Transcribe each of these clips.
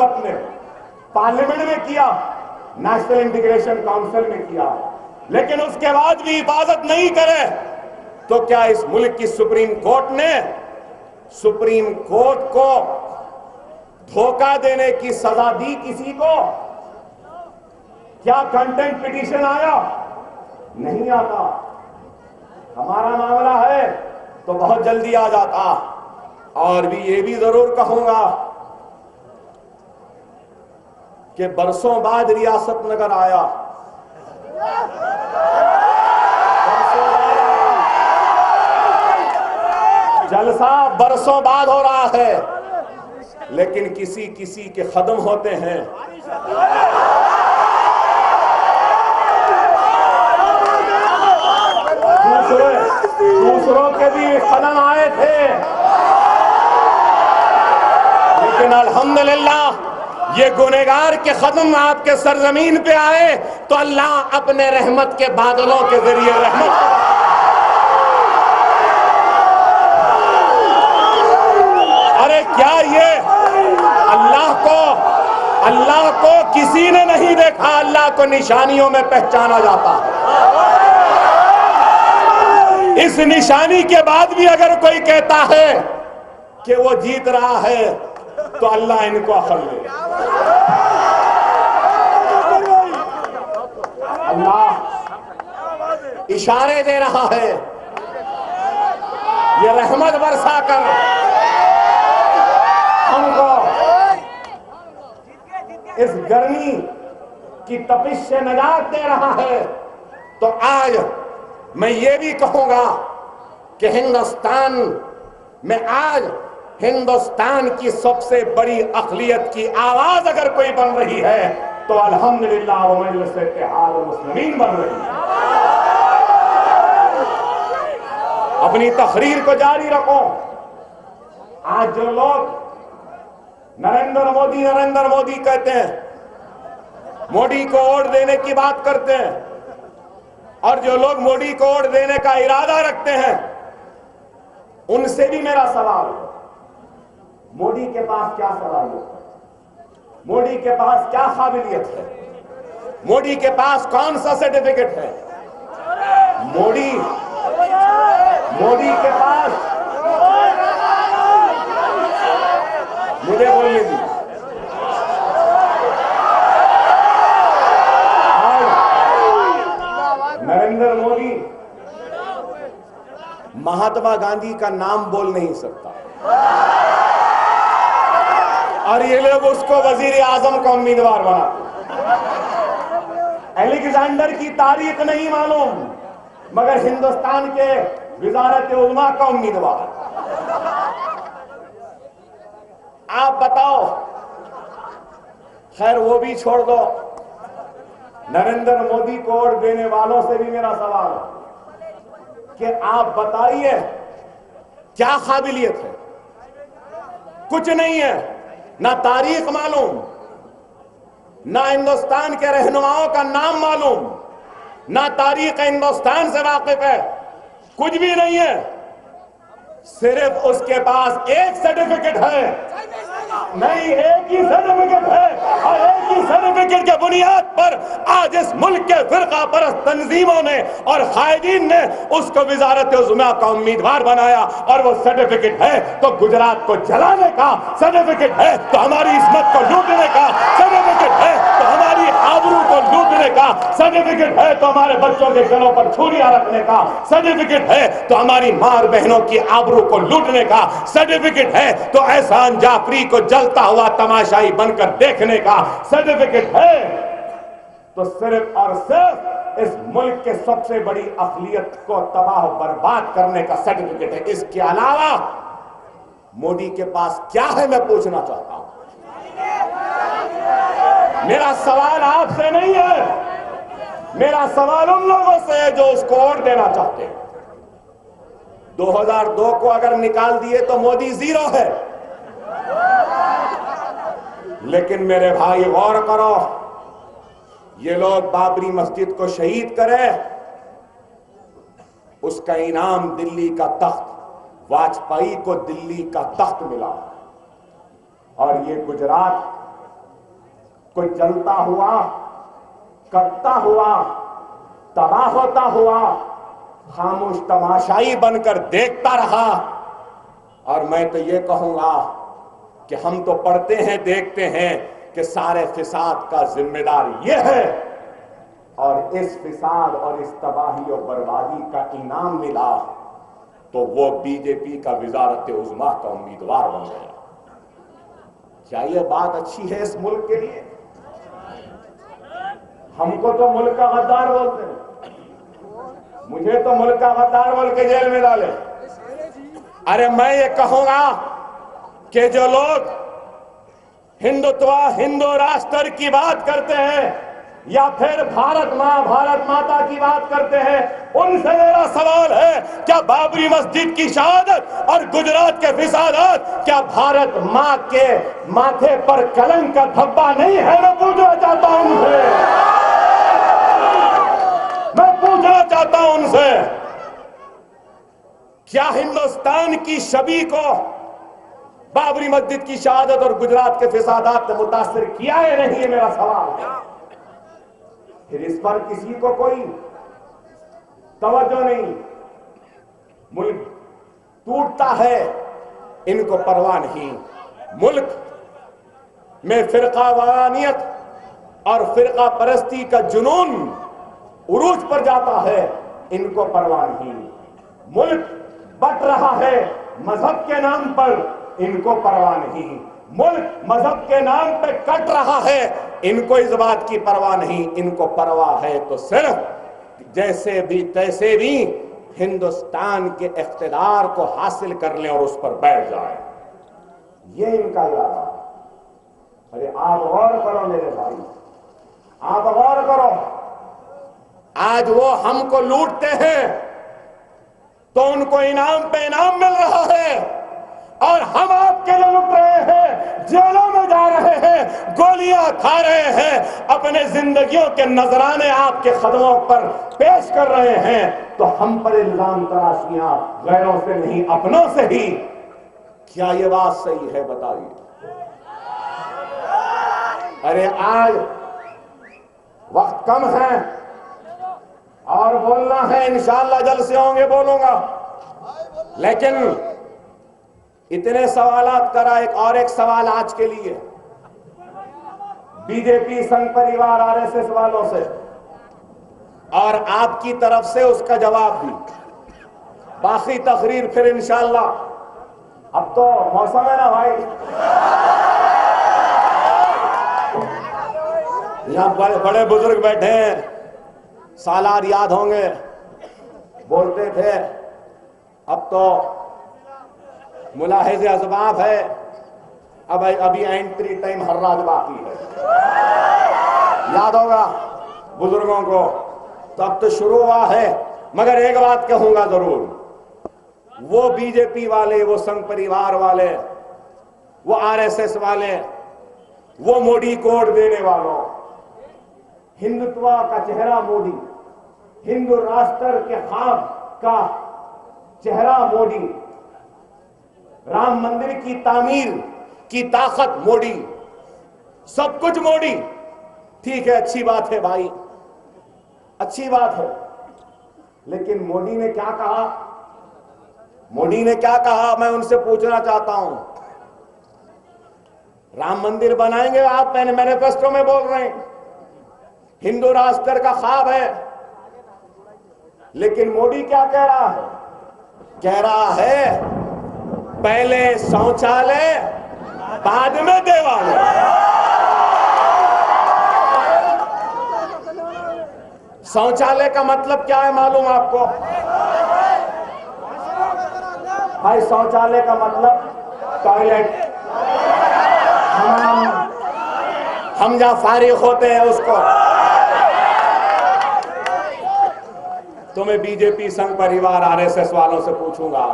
हुकूमत ने पार्लियामेंट में किया, नेशनल इंटीग्रेशन काउंसिल में किया, लेकिन उसके बाद भी हिफाजत नहीं करे तो क्या इस मुल्क की सुप्रीम कोर्ट ने सुप्रीम कोर्ट को धोखा देने की सजा दी किसी को? क्या कंटेम्प्ट पिटीशन आया? नहीं आता। हमारा मामला है तो बहुत जल्दी आ जाता। और भी ये भी जरूर कहूंगा कि बरसों बाद रियासत नगर आया, जलसा बरसों बाद हो रहा है, लेकिन किसी किसी के खत्म होते हैं। दूसरों के भी खत्म आए थे, लेकिन अल्हम्दुलिल्लाह ये गुनहगार के खत्म आपके सरजमीन पे आए तो अल्लाह अपने रहमत के बादलों के जरिए रहमत। अरे क्या ये अल्लाह को किसी ने नहीं देखा, अल्लाह को निशानियों में पहचाना जाता। इस निशानी के बाद भी अगर कोई कहता है कि वो जीत रहा है तो अल्लाह इनको अक्ल दे। अल्लाह इशारे दे रहा है, ये रहमत बरसा कर हमको इस गर्मी की तपिश से निजात दे रहा है। तो आज मैं ये भी कहूंगा कि हिंदुस्तान में आज हिंदुस्तान की सबसे बड़ी अक़लियत की आवाज अगर कोई बन रही है तो अल्हम्दुलिल्लाह वो मजलिस इत्तेहाद मुस्लिमीन बन रही है। अपनी तकरीर को जारी रखो। आज जो लोग नरेंद्र मोदी कहते हैं, मोदी को वोट देने की बात करते हैं, और जो लोग मोदी को वोट देने का इरादा रखते हैं, उनसे भी मेरा सवाल है, मोदी के पास क्या सलाहियत है? मोदी के पास क्या काबिलियत है? मोदी के पास कौन सा सर्टिफिकेट है? मोदी के पास, मुझे बोलने दी, नरेंद्र मोदी महात्मा गांधी का नाम बोल नहीं सकता, और ये लोग उसको वजीर आजम का उम्मीदवार बनाते। अलेक्जेंडर की तारीख नहीं मालूम, मगर हिंदुस्तान के वजारत उलमा का उम्मीदवार। आप बताओ, खैर वो भी छोड़ दो, नरेंद्र मोदी को वोट देने वालों से भी मेरा सवाल है कि आप बताइए क्या काबिलियत है? कुछ नहीं है, ना तारीख मालूम, ना हिंदुस्तान के रहनुमाओं का नाम मालूम, ना तारीख हिंदुस्तान से वाकिफ है, कुछ भी नहीं है। सिर्फ उसके पास एक सर्टिफिकेट है, नहीं एक ही सर्टिफिकेट है, और एक ही सर्टिफिकेट के बुनियाद पर आज इस मुल्क के फिरका परस्त तंजीमों ने और कायदीन ने उसको वजारत उज़्मा का उम्मीदवार बनाया। और वो सर्टिफिकेट है तो गुजरात को जलाने का, सर्टिफिकेट है तो हमारी इस्मत को लूटने का, सर्टिफिकेट है तो हमारी आबरू को लूटने का, सर्टिफिकेट है तो हमारे बच्चों के गलों पर छुरियां रखने का, सर्टिफिकेट है तो हमारी मां और बहनों की आबरू को लूटने का, सर्टिफिकेट है तो एहसान जाफरी को जलता हुआ तमाशाई बनकर देखने का, सर्टिफिकेट है तो सिर्फ और सिर्फ इस मुल्क के सबसे बड़ी अक़लियत को तबाह बर्बाद करने का सर्टिफिकेट है। इसके अलावा मोदी के पास क्या है, मैं पूछना चाहता हूं। मेरा सवाल आपसे नहीं है, मेरा सवाल उन लोगों से है जो उसको वोट देना चाहते हैं। 2002 को अगर निकाल दिए तो मोदी जीरो है, लेकिन मेरे भाई गौर करो, ये लोग बाबरी मस्जिद को शहीद करें, उसका इनाम दिल्ली का तख्त, वाजपेयी को दिल्ली का तख्त मिला, और ये गुजरात कोई जलता हुआ, कटता हुआ, तबाह होता हुआ खामोश तमाशाई बनकर देखता रहा। और मैं तो ये कहूंगा कि हम तो पढ़ते हैं, देखते हैं कि सारे फिसाद का जिम्मेदार ये है, और इस फिसाद और इस तबाही और बर्बादी का इनाम मिला तो वो बीजेपी का वजारत उज़्मा का उम्मीदवार बन गया। क्या ये बात अच्छी है इस मुल्क के लिए? हमको तो मुल्क का गद्दार बोलते हैं, मुझे तो मुल्क का गद्दार बोल के जेल में डाले। अरे मैं ये कहूंगा कि जो लोग हिंदुत्व, हिंदू राष्ट्र की बात करते हैं या फिर भारत मां, भारत माता की बात करते हैं, उनसे मेरा सवाल है, क्या बाबरी मस्जिद की शहादत और गुजरात के फिसादात क्या भारत मां के माथे पर कलंक का धब्बा नहीं है? मैं पूछना चाहता हूं उनसे, मैं पूछना चाहता हूं उनसे, क्या हिंदुस्तान की छवि को बाबरी मस्जिद की शहादत और गुजरात के फिसादात ने मुतासिर किया है? नहीं, है मेरा सवाल। फिर इस पर किसी को कोई तवज्जो नहीं। मुल्क टूटता है, इनको परवाह नहीं। मुल्क में फिरका वारानियत और फिरका परस्ती का जुनून उरूज पर जाता है, इनको परवाह नहीं। मुल्क बट रहा है मजहब के नाम पर, इनको परवाह नहीं। मुल्क मजहब के नाम पे कट रहा है, इनको इस बात की परवाह नहीं। इनको परवाह है तो सिर्फ जैसे भी तैसे भी हिंदुस्तान के इख्तिदार को हासिल कर लें और उस पर बैठ जाए, ये इनका इरादा। अरे आप गौर करो मेरे भाई, आप गौर करो। आज वो हमको लूटते हैं तो उनको इनाम पे इनाम मिल रहा है, और हम आपके लिए लुट रहे हैं, जेलों में जा रहे हैं, गोलियां खा रहे हैं, अपने जिंदगियों के नजराने आपके कदमों पर पेश कर रहे हैं, तो हम पर इल्जाम तराशियां गैरों से नहीं अपनों से ही। क्या ये बात सही है? बताइए। अरे आज वक्त कम है और बोलना है, इंशाअल्लाह जल्द से होंगे, बोलूंगा, लेकिन इतने सवालात करा। एक सवाल आज के लिए बीजेपी, संघ परिवार, आरएसएस वालों से और आपकी तरफ से उसका जवाब भी। बाकी तकरीर फिर इंशाअल्लाह। अब तो मौसम है ना भाई, यहां बड़े बुजुर्ग बैठे हैं, सालार याद होंगे, बोलते थे। अब तो मुलाहिज़े असबाब है, अब अभी एंट्री टाइम हर रात बाकी है, याद होगा बुजुर्गों को। तो अब तो शुरू हुआ है, मगर एक बात कहूंगा जरूर, वो बीजेपी वाले, वो संघ परिवार वाले, वो आरएसएस वाले, वो मोदी कोड देने वालों, हिंदुत्व का चेहरा मोदी, हिंदू राष्ट्र के ख्वाब का चेहरा मोदी, राम मंदिर की तामीर की ताकत मोदी, सब कुछ मोदी। ठीक है, अच्छी बात है भाई, अच्छी बात है, लेकिन मोदी ने क्या कहा? मोदी ने क्या कहा, मैं उनसे पूछना चाहता हूं। राम मंदिर बनाएंगे आप, मैनिफेस्टो में बोल रहे हैं, हिंदू राष्ट्र का ख्वाब है, लेकिन मोदी क्या कह रहा है? कह रहा है पहले शौचालय बाद में देवालय। शौचालय का मतलब क्या है मालूम आपको भाई? शौचालय का मतलब टॉयलेट, हम जहां फारिग होते हैं उसको। तो मैं बीजेपी, संघ परिवार, आरएसएस वालों से पूछूंगा,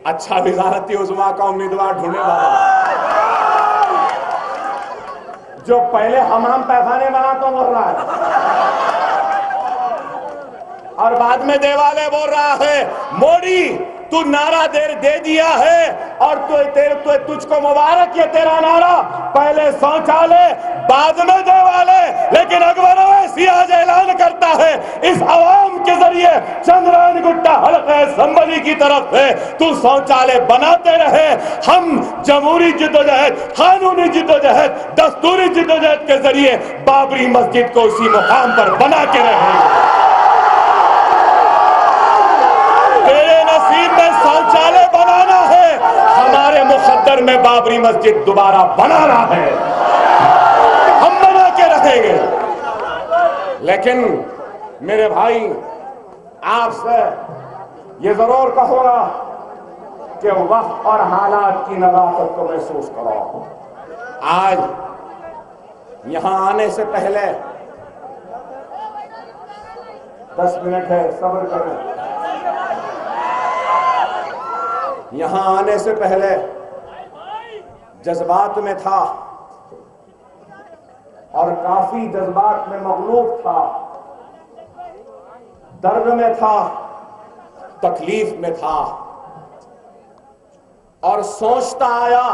अच्छा वजारत उज़्मा का उम्मीदवार ढूंढने वाला जो पहले हमाम पैखाने बनाता बोल रहा है और बाद में देवालय बोल रहा है। मोदी, तू नारा दे दिया है और तुझको मुबारक ये तेरा नारा, पहले शौचालय बाद में देवालय। लेकिन अकबर ओवैसी आज ऐलान करता है इस अवाम के जरिए चंद्रायन गुट्टा हल्का संबली की तरफ है, तू शौचालय बनाते रहे, हम जमहूरी जिद्दोजहद, कानूनी जिद्दोजहद, दस्तूरी जिद्दोजहद के जरिए बाबरी मस्जिद को उसी मुकाम पर बना के रहेंगे। तेरे नसीब में शौचालय बनाना है, हमारे मुकद्दर में बाबरी मस्जिद दोबारा बनाना है, हम बना के रहेंगे। लेकिन मेरे भाई, आपसे ये जरूर कहूंगा कि वक्त और हालात की नजाकत को महसूस करो। आज यहां आने से पहले 10 मिनट है, सब्र करें। यहां आने से पहले जज्बात में था और काफी जज्बात में मगलूब था, दर्द में था, तकलीफ में था और सोचता आया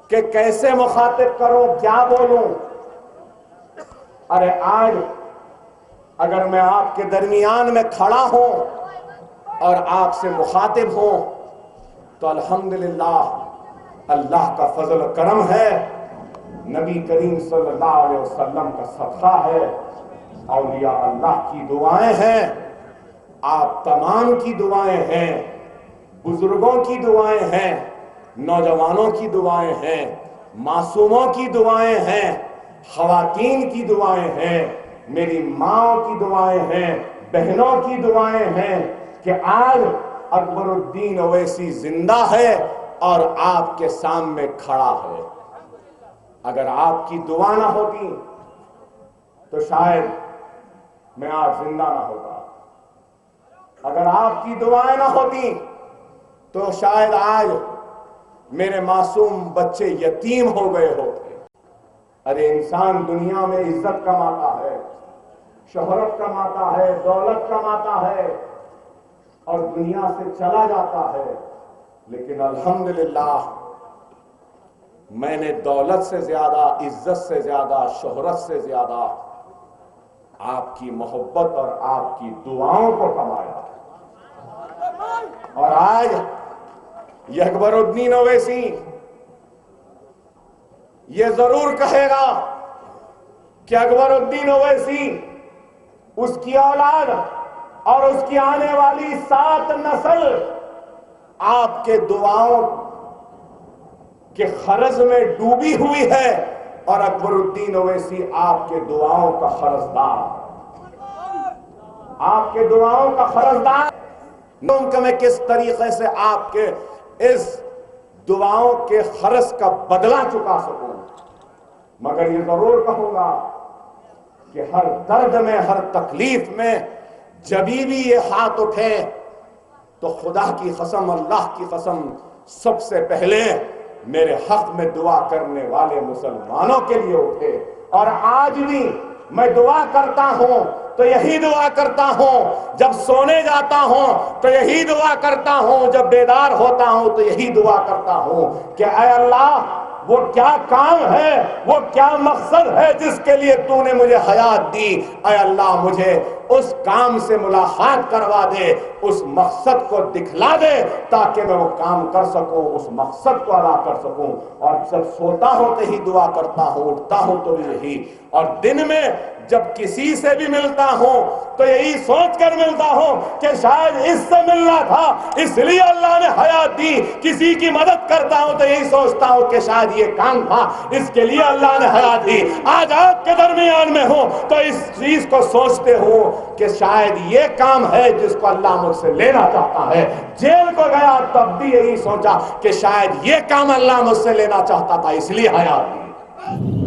कि कैसे मुखातिब करूं, क्या बोलूं। अरे आज अगर मैं आपके दरमियान में खड़ा हूं और आपसे मुखातिब हूं तो अल्हम्दुलिल्लाह अल्लाह का फजल करम है, नबी करीम सल्लल्लाहु अलैहि वसल्लम का सदका है, औलिया अल्लाह की दुआएं हैं, आप तमाम की दुआएं हैं, बुजुर्गों की दुआएं हैं, नौजवानों की दुआएं हैं, मासूमों की दुआएं हैं, खवातीन की दुआएं हैं, मेरी माओं की दुआएं हैं, बहनों की दुआएं हैं कि आज अकबरुद्दीन ओवैसी जिंदा है और आपके सामने खड़ा है। अगर आपकी दुआ ना होती तो शायद मैं आज जिंदा ना होता, अगर आपकी दुआएं ना होती तो शायद आज मेरे मासूम बच्चे यतीम हो गए होते। अरे इंसान दुनिया में इज्जत कमाता है, शोहरत कमाता है, दौलत कमाता है और दुनिया से चला जाता है, लेकिन अल्हम्दुलिल्लाह मैंने दौलत से ज्यादा, इज्जत से ज्यादा, शोहरत से ज्यादा आपकी मोहब्बत और आपकी दुआओं को कमाया। और आज यह अकबरुद्दीन ओवैसी ये जरूर कहेगा कि अकबरुद्दीन ओवैसी, उसकी औलाद और उसकी आने वाली 7 नस्ल आपके दुआओं के खर्ज में डूबी हुई है और अकबरुद्दीन ओवैसी आपके दुआओं का खर्जदार, आपके दुआओं का खर्जदार। मैं किस तरीके से आपके इस दुआओं के खर्च का बदला चुका सकूं, मगर ये जरूर कहूंगा कि हर दर्द में, हर तकलीफ में जब भी ये हाथ उठे तो खुदा की कसम, अल्लाह की कसम, सबसे पहले मेरे हक में दुआ करने वाले मुसलमानों के लिए उठे। और आज भी मैं दुआ करता हूं तो यही दुआ करता हूं, जब सोने जाता हूं तो यही दुआ करता हूं, जब बेदार होता हूं तो यही दुआ करता हूं कि ऐ अल्लाह, वो क्या काम है, वो क्या मकसद है जिसके लिए तूने मुझे हयात दी, ऐ अल्लाह मुझे उस काम से मुलाकात करवा दे, उस मकसद को दिखला दे ताकि मैं वो काम कर सकूं, उस मकसद को अदा कर सकूं। और जब सोता हूं तो ही दुआ करता हूं, उठता हूं तो भी यही, और दिन में जब किसी से भी मिलता हूं तो यही सोचकर मिलता हूं कि शायद इससे मिलना था इसलिए अल्लाह ने हयात दी, किसी की मदद करता हूं तो यही सोचता हूं कि शायद ये काम था इसके लिए अल्लाह ने हयात दी। आज आपके दरमियान में हूं तो इस चीज को सोचते हूं कि शायद ये काम है जिसको अल्लाह मुझसे लेना चाहता है। जेल को गया तब भी यही सोचा कि शायद ये काम अल्लाह मुझसे लेना चाहता था, इसलिए हयात दी।